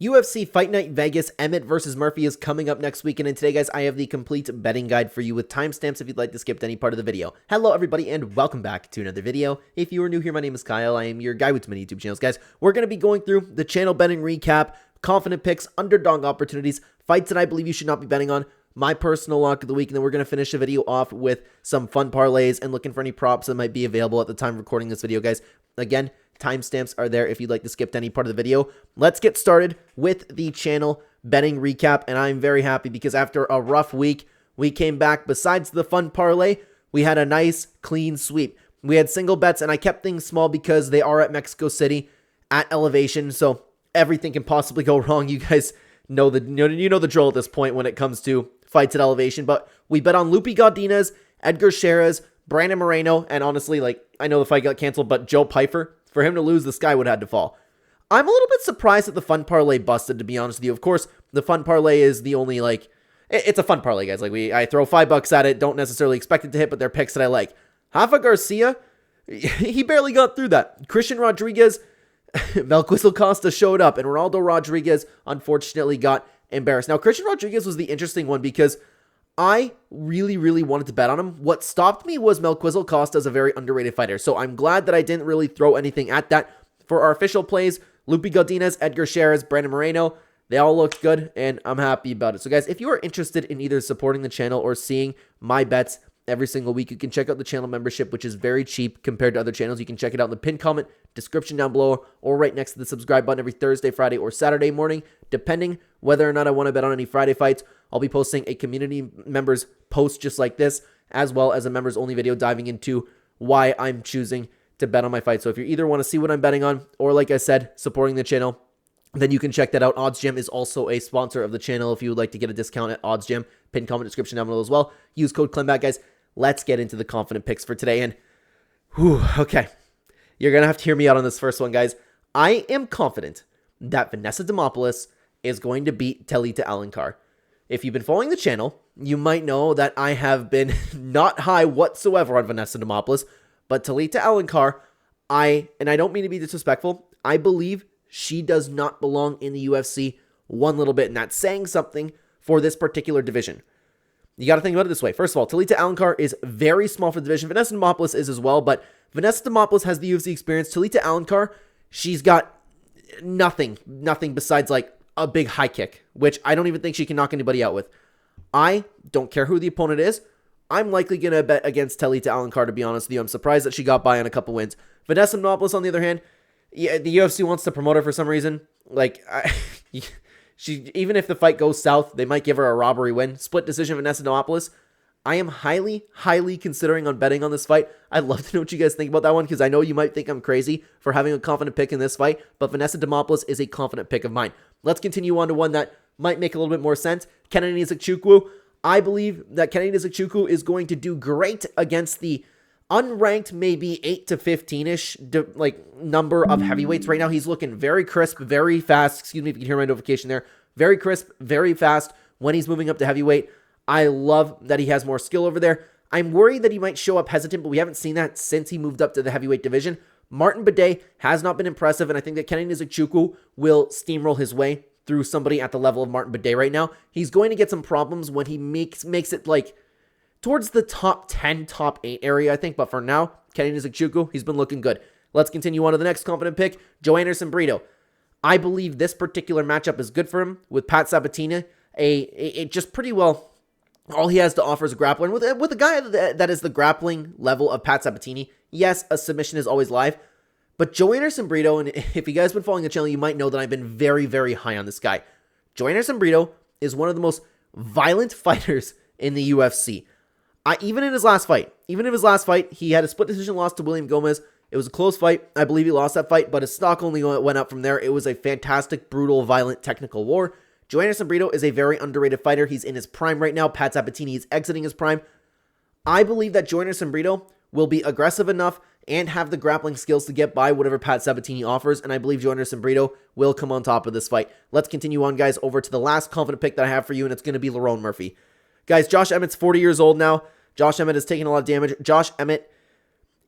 UFC Fight Night Vegas, Emmett versus Murphy is coming up next weekend, and today, guys, I have the complete betting guide for you with timestamps if you'd like to skip to any part of the video. Hello, everybody, and welcome back to another video. If you are new here, my name is Kyle. I am your guy with many YouTube channels, guys. We're going to be going through the channel betting recap, confident picks, underdog opportunities, fights that I believe you should not be betting on, my personal lock of the week, and then we're going to finish the video off with some fun parlays and looking for any props that might be available at the time of recording this video, guys. Again, timestamps are there if you'd like to skip to any part of the video. Let's get started with the channel betting recap, and I'm very happy because after a rough week, we came back. Besides the fun parlay, we had a nice, clean sweep. We had single bets, and I kept things small because they are at Mexico City at elevation, so everything can possibly go wrong. You guys know the drill at this point when it comes to fights at elevation, but we bet on Lupi Godinez, Edgar Sheras, Brandon Moreno, and honestly, I know the fight got canceled, but Joe Pyfer. For him to lose, the sky would have had to fall. I'm a little bit surprised that the fun parlay busted, to be honest with you. Of course, the fun parlay is the only, it's a fun parlay, guys. I throw $5 at it, don't necessarily expect it to hit, but they're picks that I like. Rafa Garcia, he barely got through that. Christian Rodriguez, Melquizel Costa showed up, and Ronaldo Rodriguez, unfortunately, got embarrassed. Now, Christian Rodriguez was the interesting one because I really, really wanted to bet on him. What stopped me was Melquizel Costa is a very underrated fighter, so I'm glad that I didn't really throw anything at that. For our official plays, Lupi Godinez, Edgar Sheras, Brandon Moreno, they all looked good, and I'm happy about it. So guys, if you are interested in either supporting the channel or seeing my bets every single week, you can check out the channel membership, which is very cheap compared to other channels. You can check it out in the pinned comment, description down below, or right next to the subscribe button every Thursday, Friday, or Saturday morning, depending whether or not I want to bet on any Friday fights. I'll be posting a community members post just like this, as well as a members only video diving into why I'm choosing to bet on my fight. So if you either want to see what I'm betting on, or like I said, supporting the channel, then you can check that out. OddsGym is also a sponsor of the channel. If you would like to get a discount at OddsGym, pinned comment description down below as well. Use code Clenbat, guys. Let's get into the confident picks for today. And okay, you're gonna have to hear me out on this first one, guys. I am confident that Vanessa Demopoulos is going to beat Talita Alencar. If you've been following the channel, you might know that I have been not high whatsoever on Vanessa Demopoulos, but Talita Alencar, and I don't mean to be disrespectful, I believe she does not belong in the UFC one little bit, and that's saying something for this particular division. You got to think about it this way. First of all, Talita Alencar is very small for the division. Vanessa Demopoulos is as well, but Vanessa Demopoulos has the UFC experience. Talita Alencar, she's got nothing besides a big high kick, which I don't even think she can knock anybody out with. I don't care who the opponent is. I'm likely going to bet against Talita Alencar, to be honest with you. I'm surprised that she got by on a couple wins. Vanessa Demopoulos, on the other hand, yeah, the UFC wants to promote her for some reason. Even if the fight goes south, they might give her a robbery win. Split decision, Vanessa Demopoulos. I am highly considering on betting on this fight. I'd love to know what you guys think about that one, because I know you might think I'm crazy for having a confident pick in this fight, but Vanessa Demopoulos is a confident pick of mine. Let's continue on to one that might make a little bit more sense. Kennedy Nzechukwu. I believe that Kennedy Nzechukwu is going to do great against the unranked, maybe 8 to 15-ish number of heavyweights right now. He's looking very crisp, very fast. Excuse me if you can hear my notification there. Very crisp, very fast when he's moving up to heavyweight. I love that he has more skill over there. I'm worried that he might show up hesitant, but we haven't seen that since he moved up to the heavyweight division. Martin Bidet has not been impressive, and I think that Kennedy Nzechukwu will steamroll his way through somebody at the level of Martin Bidet right now. He's going to get some problems when he makes it towards the top 10, top 8 area, I think. But for now, Kennedy Nzechukwu, he's been looking good. Let's continue on to the next confident pick, Joe Anderson Brito. I believe this particular matchup is good for him with Pat Sabatini. Just pretty well, all he has to offer is a grappler. And with a guy that is the grappling level of Pat Sabatini, yes, a submission is always live. But Joe Anderson Brito, and if you guys have been following the channel, you might know that I've been very, very high on this guy. Joe Anderson Brito is one of the most violent fighters in the UFC. Even in his last fight, he had a split decision loss to William Gomez. It was a close fight. I believe he lost that fight, but his stock only went up from there. It was a fantastic, brutal, violent, technical war. Joe Anderson Brito is a very underrated fighter. He's in his prime right now. Pat Sabatini is exiting his prime. I believe that Joe Anderson Brito will be aggressive enough and have the grappling skills to get by whatever Pat Sabatini offers, and I believe Joe Anderson Brito will come on top of this fight. Let's continue on, guys, over to the last confident pick that I have for you, and it's going to be Lerone Murphy. Guys, Josh Emmett's 40 years old now. Josh Emmett has taken a lot of damage. Josh Emmett,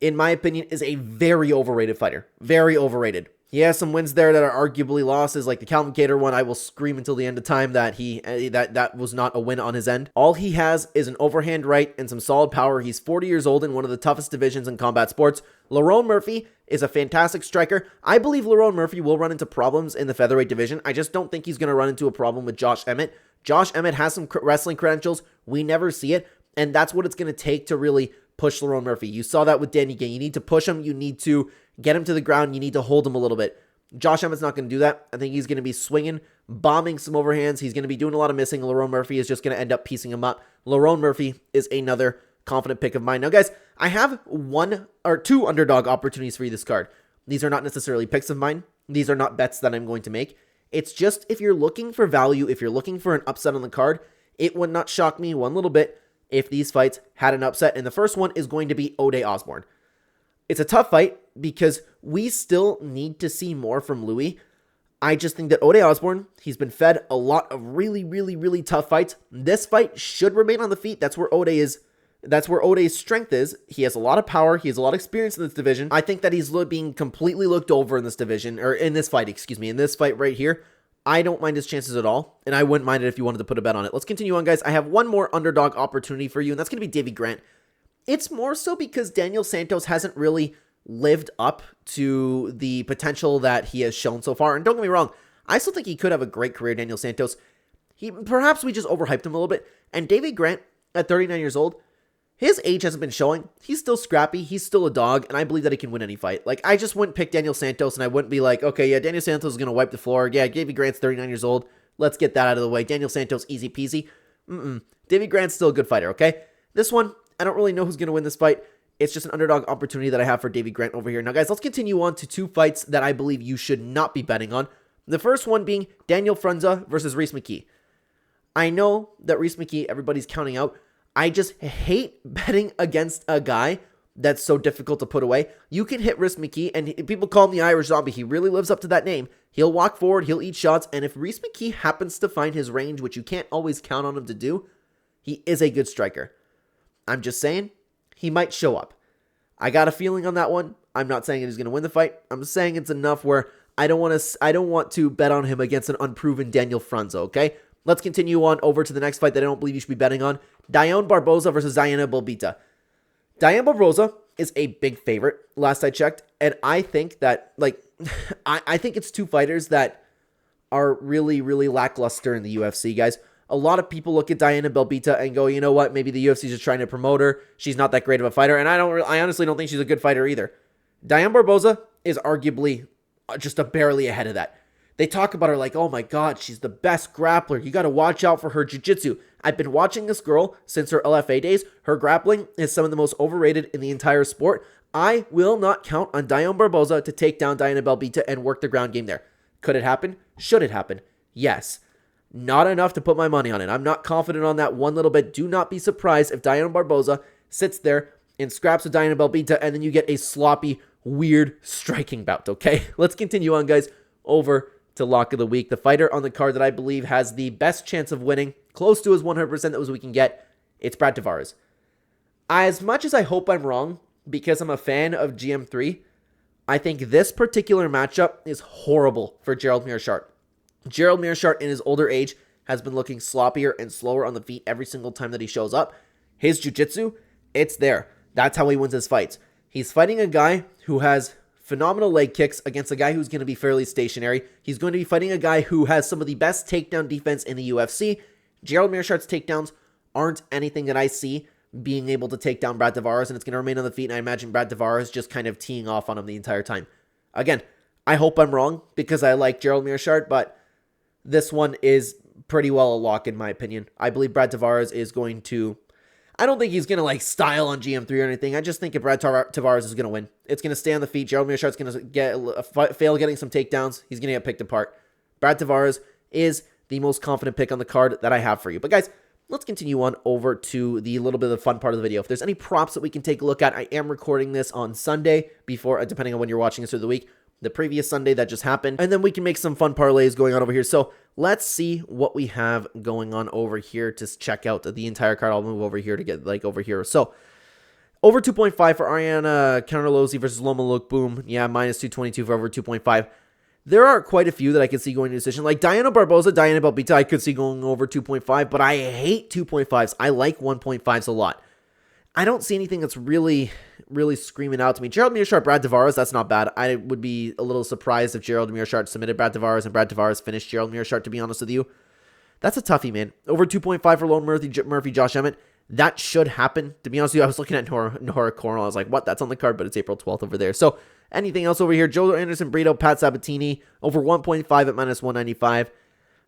in my opinion, is a very overrated fighter. Very overrated. He has some wins there that are arguably losses, like the Calvin Kattar one. I will scream until the end of time that that was not a win on his end. All he has is an overhand right and some solid power. He's 40 years old in one of the toughest divisions in combat sports. Lerone Murphy is a fantastic striker. I believe Lerone Murphy will run into problems in the featherweight division. I just don't think he's going to run into a problem with Josh Emmett. Josh Emmett has some wrestling credentials. We never see it, and that's what it's going to take to really push Lerone Murphy. You saw that with Danny Gay. You need to push him. You need to get him to the ground. You need to hold him a little bit. Josh Emmett's not going to do that. I think he's going to be swinging, bombing some overhands. He's going to be doing a lot of missing. Lerone Murphy is just going to end up piecing him up. Lerone Murphy is another confident pick of mine. Now, guys, I have one or two underdog opportunities for you this card. These are not necessarily picks of mine. These are not bets that I'm going to make. It's just if you're looking for value, if you're looking for an upset on the card, it would not shock me one little bit if these fights had an upset. And the first one is going to be Ode Osborne. It's a tough fight because we still need to see more from Louis. I just think that Ode Osborne, he's been fed a lot of really, really, really tough fights. This fight should remain on the feet. That's where Ode is. That's where Ode's strength is. He has a lot of power. He has a lot of experience in this division. I think that he's being completely looked over in this division, or in this fight, excuse me, in this fight right here. I don't mind his chances at all, and I wouldn't mind it if you wanted to put a bet on it. Let's continue on, guys. I have one more underdog opportunity for you, and that's going to be Davey Grant. It's more so because Daniel Santos hasn't really lived up to the potential that he has shown so far. And don't get me wrong, I still think he could have a great career, Daniel Santos. Perhaps we just overhyped him a little bit. And Davey Grant, at 39 years old, his age hasn't been showing. He's still scrappy. He's still a dog, and I believe that he can win any fight. Like, I just wouldn't pick Daniel Santos, and I wouldn't be like, okay, yeah, Daniel Santos is going to wipe the floor. Yeah, Davey Grant's 39 years old. Let's get that out of the way. Daniel Santos, easy peasy. Davey Grant's still a good fighter, okay? This one, I don't really know who's going to win this fight. It's just an underdog opportunity that I have for Davey Grant over here. Now, guys, let's continue on to two fights that I believe you should not be betting on. The first one being Daniel Frunza versus Reese McKee. I know that Reese McKee, everybody's counting out. I just hate betting against a guy that's so difficult to put away. You can hit Reese McKee, and people call him the Irish Zombie. He really lives up to that name. He'll walk forward, he'll eat shots, and if Reese McKee happens to find his range, which you can't always count on him to do, he is a good striker. I'm just saying, he might show up. I got a feeling on that one. I'm not saying he's going to win the fight. I'm saying it's enough where I don't want to bet on him against an unproven Daniel Frunza, okay? Let's continue on over to the next fight that I don't believe you should be betting on. Diane Barboza versus Diana Belbita. Diane Barboza is a big favorite, last I checked, and I think that, like, I think it's two fighters that are really, really lackluster in the UFC, guys. A lot of people look at Diana Belbita and go, you know what, maybe the UFC is just trying to promote her. She's not that great of a fighter, and I honestly don't think she's a good fighter either. Diane Barboza is arguably just barely ahead of that. They talk about her like, oh my god, she's the best grappler. You got to watch out for her jiu-jitsu. I've been watching this girl since her LFA days. Her grappling is some of the most overrated in the entire sport. I will not count on Diane Barboza to take down Diana Belbita and work the ground game there. Could it happen? Should it happen? Yes. Not enough to put my money on it. I'm not confident on that one little bit. Do not be surprised if Diana Barboza sits there and scraps with Diana Belbita, and then you get a sloppy, weird striking bout, okay? Let's continue on, guys, over to Lock of the Week. The fighter on the card that I believe has the best chance of winning, close to as 100% as we can get, it's Brad Tavares. As much as I hope I'm wrong, because I'm a fan of GM3, I think this particular matchup is horrible for Gerald Meerschaert. Gerald Meerschaert, in his older age, has been looking sloppier and slower on the feet every single time that he shows up. His jiu-jitsu, it's there. That's how he wins his fights. He's fighting a guy who has phenomenal leg kicks against a guy who's going to be fairly stationary. He's going to be fighting a guy who has some of the best takedown defense in the UFC. Gerald Meerschaert's takedowns aren't anything that I see being able to take down Brad Tavares, and it's going to remain on the feet, and I imagine Brad Tavares just kind of teeing off on him the entire time. Again, I hope I'm wrong because I like Gerald Meerschaert, but this one is pretty well a lock in my opinion. I believe Brad Tavares is going to... I don't think he's going to like style on GM3 or anything. I just think if Brad Tavares is going to win. It's going to stay on the feet. Gerald Meerschaert's going to fail getting some takedowns. He's going to get picked apart. Brad Tavares is the most confident pick on the card that I have for you. But guys, let's continue on over to the little bit of the fun part of the video. If there's any props that we can take a look at, I am recording this on Sunday before, depending on when you're watching this through the week, the previous Sunday that just happened. And then we can make some fun parlays going on over here. So let's see what we have going on over here to check out the entire card. I'll move over here to get like over here. So over 2.5 for Ariana Counterlozzi versus Loma Look Boom. Yeah, minus 222 for over 2.5. There are quite a few that I could see going to decision. Like Diana Barboza, Diana Belbita, I could see going over 2.5, but I hate 2.5s. I like 1.5s a lot. I don't see anything that's really screaming out to me. Gerald Mearshart, Brad Tavares, that's not bad. I would be a little surprised if Gerald Mearshart submitted Brad Tavares and Brad Tavares finished Gerald Mearshart, to be honest with you. That's a toughie, man. Over 2.5 for Lone Murphy, Josh Emmett. That should happen. To be honest with you, I was looking at Nora Cornell. I was like, what? That's on the card, but it's April 12th over there. So anything else over here? Joe Anderson, Brito, Pat Sabatini, over 1.5 at minus 195.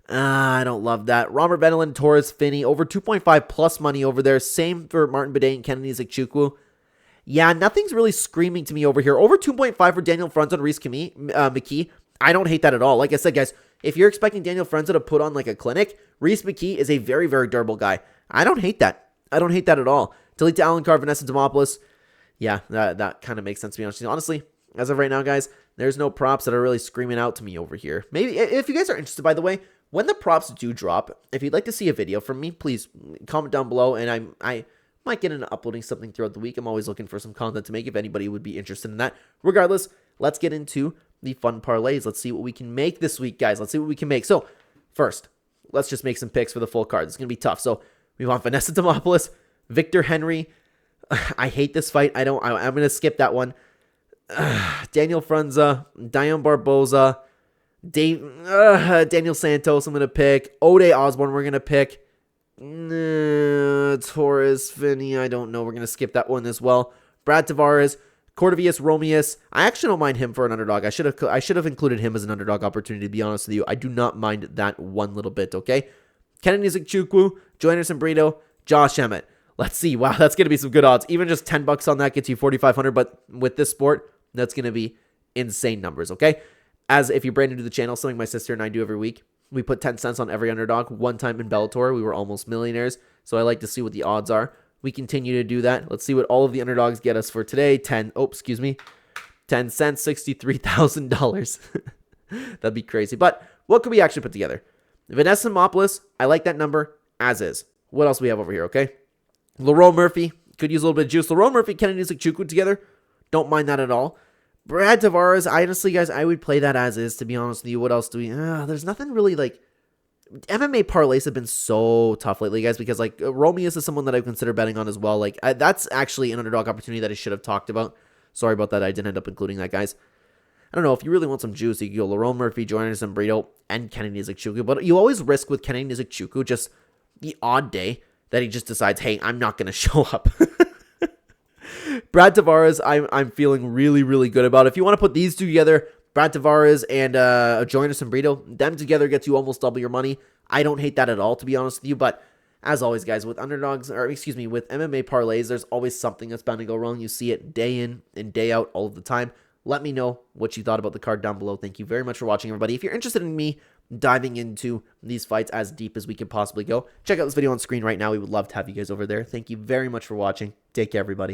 I don't love that. Robert Benelin, Torres, Finney, over 2.5 plus money over there. Same for Martin Bidet and Kennedy Zikchukwu. Yeah, nothing's really screaming to me over here. Over 2.5 for Daniel Frunzo and Reese McKee. I don't hate that at all. Like I said, guys, if you're expecting Daniel Frunzo to put on like a clinic, Reese McKee is a very, very durable guy. I don't hate that. I don't hate that at all. Talita Alencar, Vanessa Demopoulos. Yeah, that kind of makes sense to be honest. Honestly, as of right now, guys, there's no props that are really screaming out to me over here. Maybe, if you guys are interested, by the way, when the props do drop, if you'd like to see a video from me, please comment down below, and I might get into uploading something throughout the week. I'm always looking for some content to make if anybody would be interested in that. Regardless, let's get into the fun parlays. Let's see what we can make this week, guys. Let's see what we can make. So, first, let's just make some picks for the full card. It's going to be tough. So, we want Vanessa Demopoulos, Victor Henry. I hate this fight. I'm going to skip that one. Daniel Frunza, Diane Barboza, Daniel Santos, I'm going to pick. Ode Osborne, we're going to pick. Torres, Finney, I don't know. We're going to skip that one as well. Brad Tavares, Cordavius Romeus. I actually don't mind him for an underdog. I should have included him as an underdog opportunity, to be honest with you. I do not mind that one little bit, okay? Kennedy Zikchukwu, Joe Anderson Brito, Josh Emmett. Let's see. Wow, that's going to be some good odds. Even just $10 on that gets you 4,500, but with this sport, that's going to be insane numbers, okay? As if you're brand new to the channel, something my sister and I do every week, we put 10 cents on every underdog. One time in Bellator, we were almost millionaires, so I like to see what the odds are. We continue to do that. Let's see what all of the underdogs get us for today. 10 cents, $63,000. That'd be crazy. But what could we actually put together? Vanessa Demopoulos, I like that number as is. What else do we have over here, okay? Lerone Murphy, could use a little bit of juice. Lerone Murphy, Kennedy Zikchukwu together. Don't mind that at all. Brad Tavares, honestly, guys, I would play that as is, to be honest with you. What else do we... there's nothing really, like... MMA parlays have been so tough lately, guys, because, like, Romeus is someone that I consider betting on as well. Like, that's actually an underdog opportunity that I should have talked about. Sorry about that. I didn't end up including that, guys. I don't know. If you really want some juice, you can go Lerone Murphy, Joe Anderson Brito, and Kennedy Zikchukwu. But you always risk with Kennedy Zikchukwu just the odd day that he just decides, hey, I'm not going to show up. Brad Tavares, I'm feeling really, really good about. If you want to put these two together, Brad Tavares and Joe Anderson Brito, them together gets you almost double your money. I don't hate that at all, to be honest with you. But as always, guys, with underdogs, or excuse me, with MMA parlays, there's always something that's bound to go wrong. You see it day in and day out all of the time. Let me know what you thought about the card down below. Thank you very much for watching, everybody. If you're interested in me diving into these fights as deep as we can possibly go, check out this video on screen right now. We would love to have you guys over there. Thank you very much for watching. Take care, everybody.